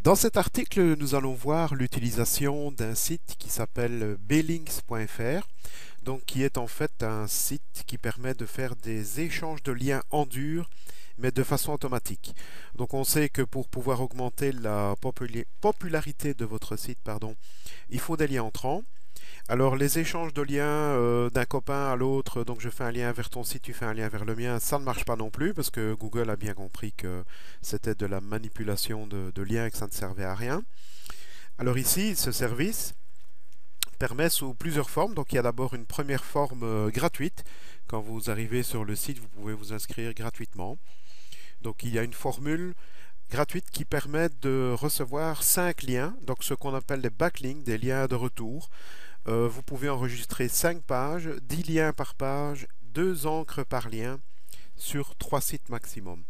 Dans cet article, nous allons voir l'utilisation d'un site qui s'appelle blinks.fr, donc qui est en fait un site qui permet de faire des échanges de liens en dur, mais de façon automatique. Donc on sait que pour pouvoir augmenter la popularité de votre site, il faut des liens entrants. Alors les échanges de liens d'un copain à l'autre, donc je fais un lien vers ton site, tu fais un lien vers le mien, ça ne marche pas non plus parce que Google a bien compris que c'était de la manipulation de liens et que ça ne servait à rien. Alors ici, ce service permet sous plusieurs formes. Donc il y a d'abord une première forme gratuite. Quand vous arrivez sur le site, vous pouvez vous inscrire gratuitement. Donc il y a une formule gratuite qui permet de recevoir 5 liens, donc ce qu'on appelle des backlinks, des liens de retour. Vous pouvez enregistrer 5 pages, 10 liens par page, 2 encres par lien sur 3 sites maximum.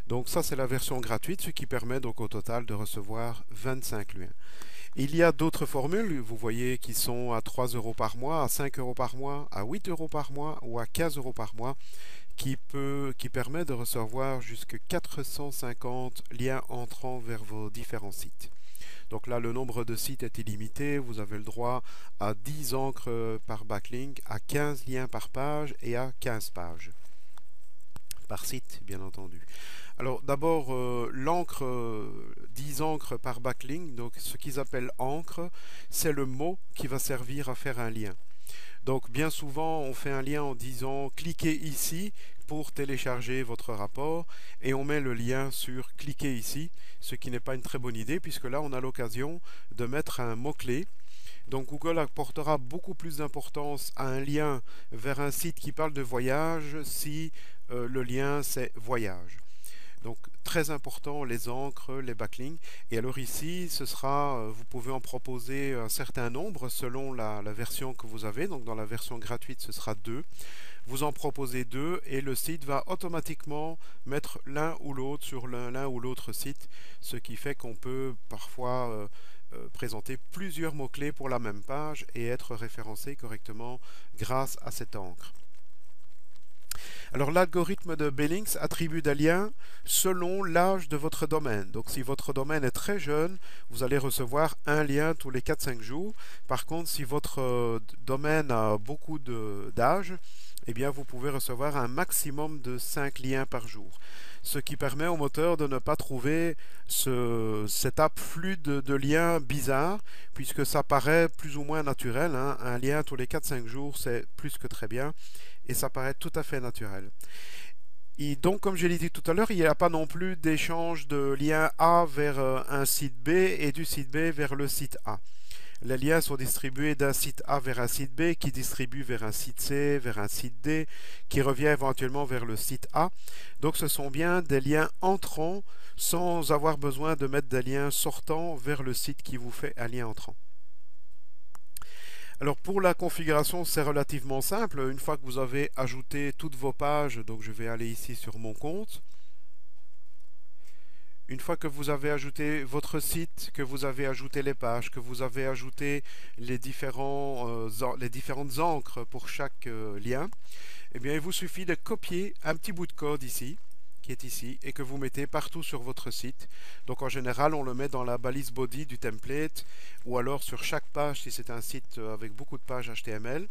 Donc ça c'est la version gratuite, ce qui permet donc au total de recevoir 25 liens. Il y a d'autres formules, vous voyez, qui sont à 3 euros par mois, à 5 euros par mois, à 8 euros par mois ou à 15 euros par mois, qui permet de recevoir jusqu'à 450 liens entrant vers vos différents sites. Donc là, le nombre de sites est illimité. Vous avez le droit à 10 encres par backlink, à 15 liens par page et à 15 pages par site, bien entendu. Alors d'abord, l'encre, 10 encres par backlink, donc ce qu'ils appellent encre, c'est le mot qui va servir à faire un lien. Donc bien souvent, on fait un lien en disant cliquez ici pour télécharger votre rapport et on met le lien sur cliquez ici, ce qui n'est pas une très bonne idée puisque là on a l'occasion de mettre un mot-clé. Donc Google apportera beaucoup plus d'importance à un lien vers un site qui parle de voyage si le lien c'est voyage. Donc très important, les encres, les backlinks. Et alors ici, vous pouvez en proposer un certain nombre selon la version que vous avez. Donc dans la version gratuite, ce sera 2. Vous en proposez 2 et le site va automatiquement mettre l'un ou l'autre sur l'un ou l'autre site, ce qui fait qu'on peut parfois présenter plusieurs mots-clés pour la même page et être référencé correctement grâce à cette encre. Alors l'algorithme de Billings attribue des liens selon l'âge de votre domaine. Donc si votre domaine est très jeune, vous allez recevoir un lien tous les 4-5 jours. Par contre, si votre domaine a beaucoup d'âge, eh bien vous pouvez recevoir un maximum de 5 liens par jour. Ce qui permet au moteur de ne pas trouver cet afflux de liens bizarres, puisque ça paraît plus ou moins naturel. Un lien tous les 4-5 jours, c'est plus que très bien et ça paraît tout à fait naturel. Et donc, comme je l'ai dit tout à l'heure, il n'y a pas non plus d'échange de liens A vers un site B et du site B vers le site A. Les liens sont distribués d'un site A vers un site B, qui distribue vers un site C, vers un site D, qui revient éventuellement vers le site A. Donc ce sont bien des liens entrants sans avoir besoin de mettre des liens sortants vers le site qui vous fait un lien entrant. Alors pour la configuration, c'est relativement simple. Une fois que vous avez ajouté toutes vos pages, donc je vais aller ici sur mon compte. Une fois que vous avez ajouté votre site, que vous avez ajouté les pages, que vous avez ajouté les différentes encres pour chaque lien, eh bien il vous suffit de copier un petit bout de code ici, qui est ici, et que vous mettez partout sur votre site. Donc en général, on le met dans la balise body du template, ou alors sur chaque page si c'est un site avec beaucoup de pages HTML.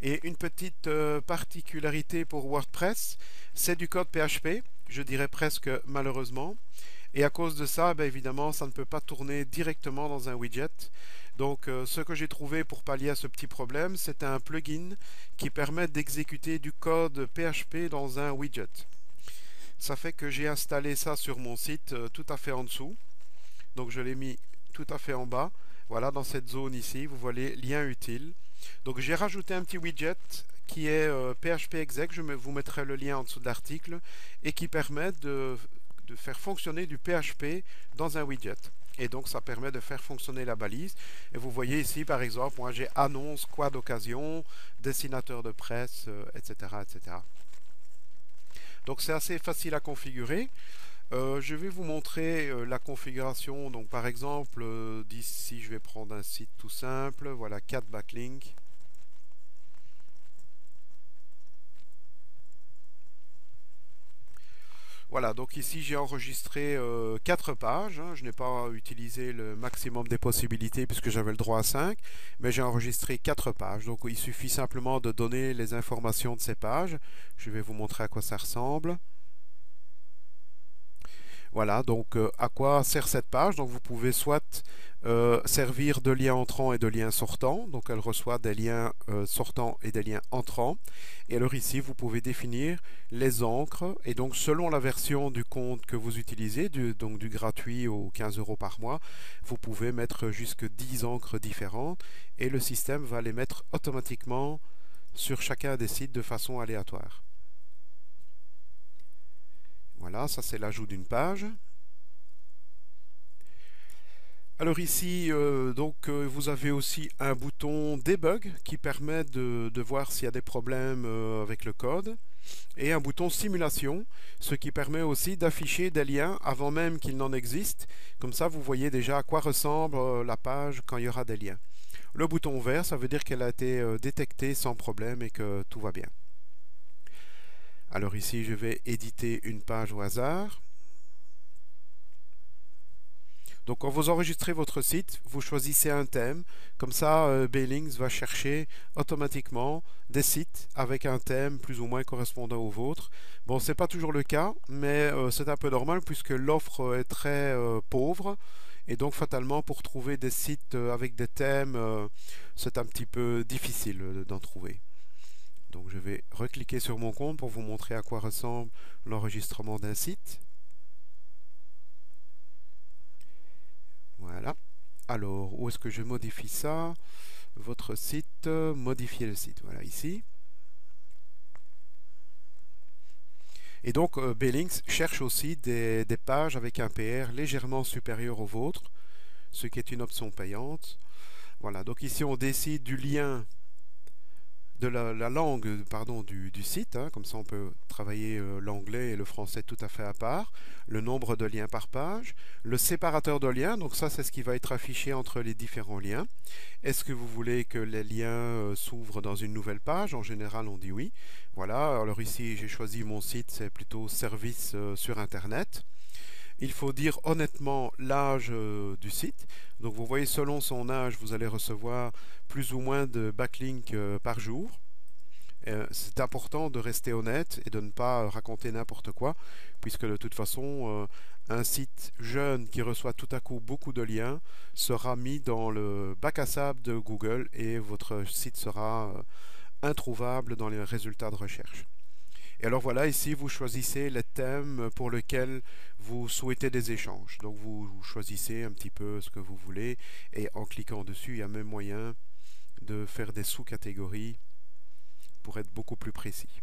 Et une petite particularité pour WordPress, c'est du code PHP, je dirais presque malheureusement. Et à cause de ça, ben évidemment, ça ne peut pas tourner directement dans un widget. Donc ce que j'ai trouvé pour pallier à ce petit problème, c'est un plugin qui permet d'exécuter du code PHP dans un widget. Ça fait que j'ai installé ça sur mon site tout à fait en dessous. Donc je l'ai mis tout à fait en bas. Voilà, dans cette zone ici, vous voyez lien utile. Donc j'ai rajouté un petit widget qui est PHP exec, vous mettrai le lien en dessous de l'article, et qui permet de faire fonctionner du PHP dans un widget. Et donc ça permet de faire fonctionner la balise. Et vous voyez ici par exemple, moi j'ai annonce, quoi d'occasion, dessinateur de presse, etc., etc. Donc c'est assez facile à configurer. Je vais vous montrer la configuration. Donc par exemple, d'ici je vais prendre un site tout simple. Voilà, 4 backlinks. Voilà, donc ici j'ai enregistré 4 pages, hein. Je n'ai pas utilisé le maximum des possibilités puisque j'avais le droit à 5, mais j'ai enregistré 4 pages. Donc il suffit simplement de donner les informations de ces pages. Je vais vous montrer à quoi ça ressemble. Voilà, donc à quoi sert cette page? Donc vous pouvez soit servir de lien entrant et de lien sortant, donc elle reçoit des liens sortants et des liens entrants. Et alors ici, vous pouvez définir les encres, et donc selon la version du compte que vous utilisez, donc du gratuit aux 15 € par mois, vous pouvez mettre jusque 10 encres différentes, et le système va les mettre automatiquement sur chacun des sites de façon aléatoire. Voilà, ça c'est l'ajout d'une page. Alors ici, vous avez aussi un bouton debug qui permet de voir s'il y a des problèmes avec le code, et un bouton simulation, ce qui permet aussi d'afficher des liens avant même qu'il n'en existe. Comme ça, vous voyez déjà à quoi ressemble la page quand il y aura des liens. Le bouton vert, ça veut dire qu'elle a été détectée sans problème et que tout va bien. Alors ici, je vais éditer une page au hasard. Donc quand vous enregistrez votre site, vous choisissez un thème. Comme ça, B-Links va chercher automatiquement des sites avec un thème plus ou moins correspondant au vôtre. Bon, c'est pas toujours le cas, mais c'est un peu normal puisque l'offre est très pauvre. Et donc fatalement, pour trouver des sites avec des thèmes, c'est un petit peu difficile d'en trouver. Donc je vais recliquer sur mon compte pour vous montrer à quoi ressemble l'enregistrement d'un site. Voilà. Alors, où est-ce que je modifie ça? Votre site, modifier le site. Voilà, ici. Et donc, B-Links cherche aussi des pages avec un PR légèrement supérieur au vôtre, ce qui est une option payante. Voilà, donc ici, on décide du lien de la langue pardon, du site, hein. Comme ça on peut travailler l'anglais et le français tout à fait à part, le nombre de liens par page, le séparateur de liens, donc ça c'est ce qui va être affiché entre les différents liens. Est-ce que vous voulez que les liens s'ouvrent dans une nouvelle page? En général on dit oui. Voilà, alors ici j'ai choisi mon site, c'est plutôt service sur internet. Il faut dire honnêtement l'âge du site. Donc vous voyez, selon son âge, vous allez recevoir plus ou moins de backlinks par jour. C'est important de rester honnête et de ne pas raconter n'importe quoi, puisque de toute façon, un site jeune qui reçoit tout à coup beaucoup de liens sera mis dans le bac à sable de Google et votre site sera introuvable dans les résultats de recherche. Et alors voilà, ici vous choisissez les thèmes pour lesquels vous souhaitez des échanges. Donc vous choisissez un petit peu ce que vous voulez et en cliquant dessus, il y a même moyen de faire des sous-catégories pour être beaucoup plus précis.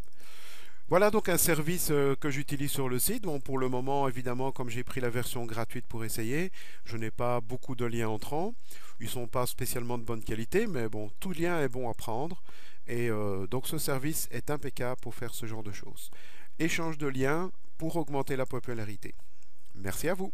Voilà donc un service que j'utilise sur le site. Bon, pour le moment, évidemment, comme j'ai pris la version gratuite pour essayer, je n'ai pas beaucoup de liens entrants. Ils ne sont pas spécialement de bonne qualité, mais bon, tout lien est bon à prendre. Et donc ce service est impeccable pour faire ce genre de choses. Échange de liens pour augmenter la popularité. Merci à vous.